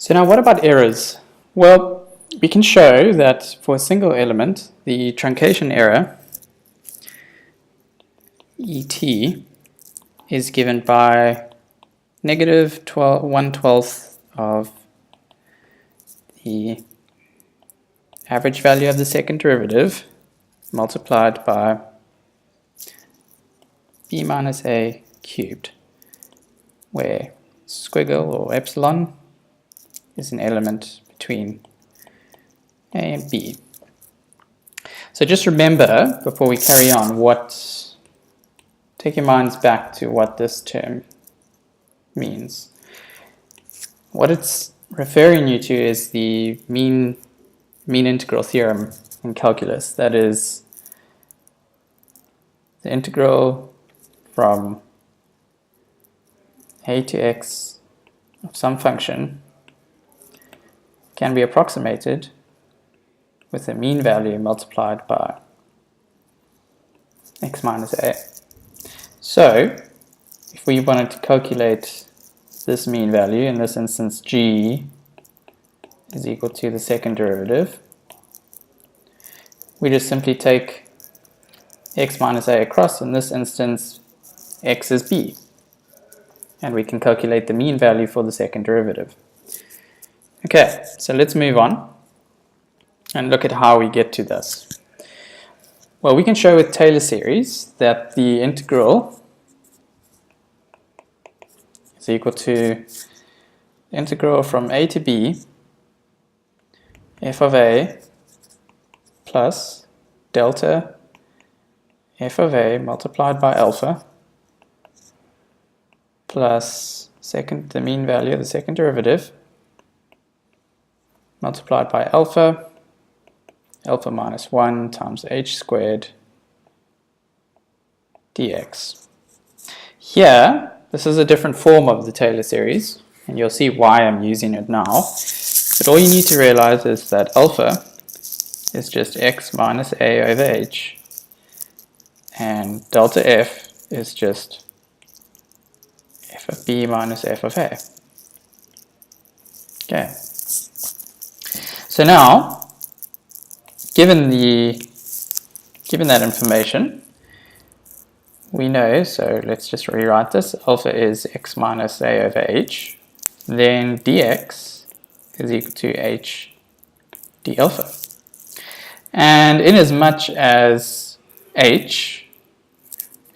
So now what about errors? Well, we can show that for a single element, the truncation error, ET, is given by negative 1/12 of the average value of the second derivative multiplied by b minus a cubed, where squiggle or epsilon is an element between a and b. So just remember, before we carry on, take your minds back to what this term means. What it's referring you to is the mean integral theorem in calculus. That is, the integral from a to x of some function can be approximated with the mean value multiplied by x minus a. So, if we wanted to calculate this mean value, in this instance g is equal to the second derivative, we just simply take x minus a across. In this instance, x is b, and we can calculate the mean value for the second derivative. Okay, so let's move on and look at how we get to this. Well, we can show with Taylor series that the integral is equal to integral from a to b f of a plus delta f of a multiplied by alpha plus the mean value of the second derivative multiplied by alpha minus 1 times h squared dx. Here, this is a different form of the Taylor series, and you'll see why I'm using it now. But all you need to realize is that alpha is just x minus a over h, and delta f is just f of b minus f of a. Okay. So now, given that information, we know, so let's just rewrite this, alpha is x minus a over h, then dx is equal to h d alpha. And in as much as h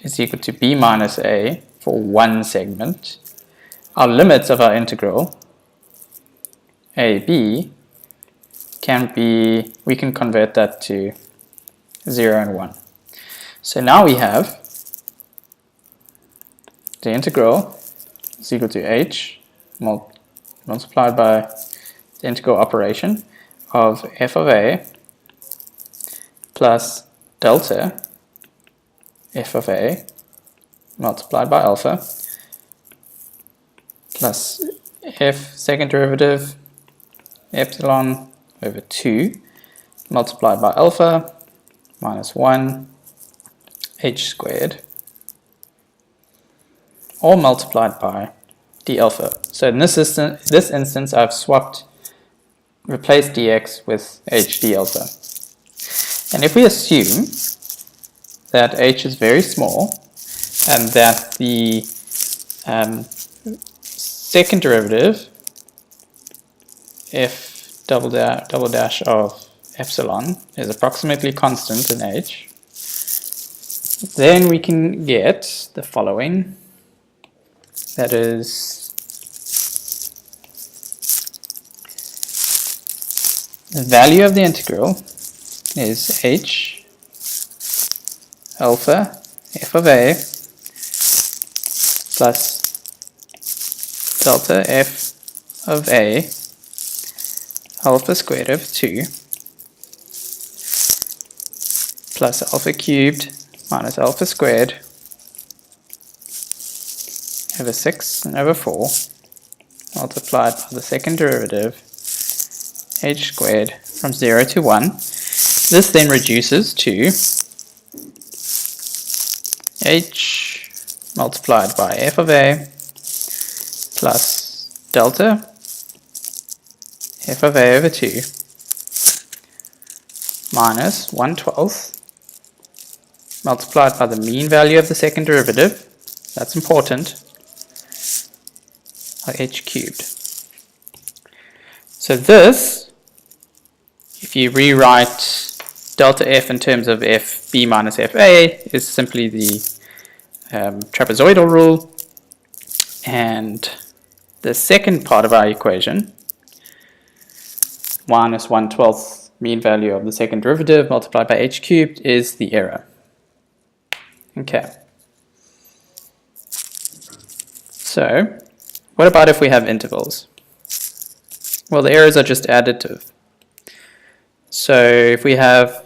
is equal to b minus a for one segment, our limits of our integral, ab, we can convert that to 0 and 1. So now we have the integral is equal to h multiplied by the integral operation of f of a plus delta f of a multiplied by alpha plus f second derivative epsilon over 2 multiplied by alpha minus 1 h squared, all multiplied by d alpha. So in this instance I've replaced dx with h d alpha. And if we assume that h is very small and that the second derivative f double dash of epsilon is approximately constant in h, then we can get the following. That is, the value of the integral is h alpha f of a plus delta f of a alpha squared over 2 plus alpha cubed minus alpha squared over 6 and over 4 multiplied by the second derivative h squared from 0 to 1. This then reduces to h multiplied by f of a plus delta f of a over 2 minus 1/12 multiplied by the mean value of the second derivative, that's important, of h cubed. So this, if you rewrite delta f in terms of fb minus fa, is simply the trapezoidal rule, and the second part of our equation, minus 1/12 mean value of the second derivative multiplied by h cubed, is the error. Okay. So, what about if we have intervals? Well, the errors are just additive. So if we have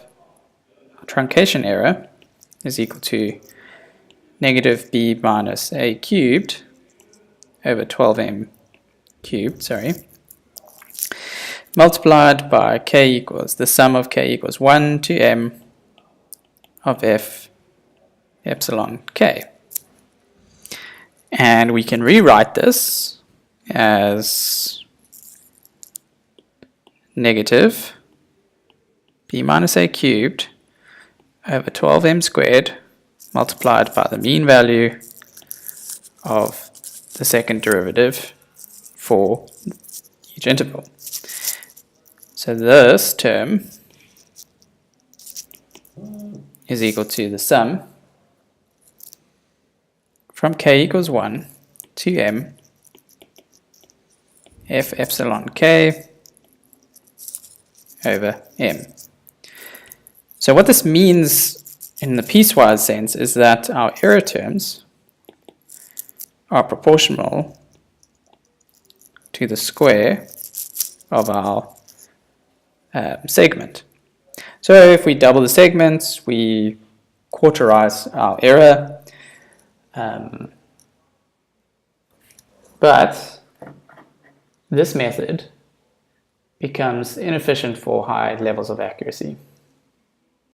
a truncation error is equal to negative b minus a cubed over 12m cubed, multiplied by k equals, the sum of k equals 1 to m of f epsilon k. And we can rewrite this as negative b minus a cubed over 12m squared multiplied by the mean value of the second derivative for each interval. So this term is equal to the sum from k equals 1 to m f epsilon k over m. So what this means in the piecewise sense is that our error terms are proportional to the square of our segment. So if we double the segments, we quarterize our error, but this method becomes inefficient for high levels of accuracy.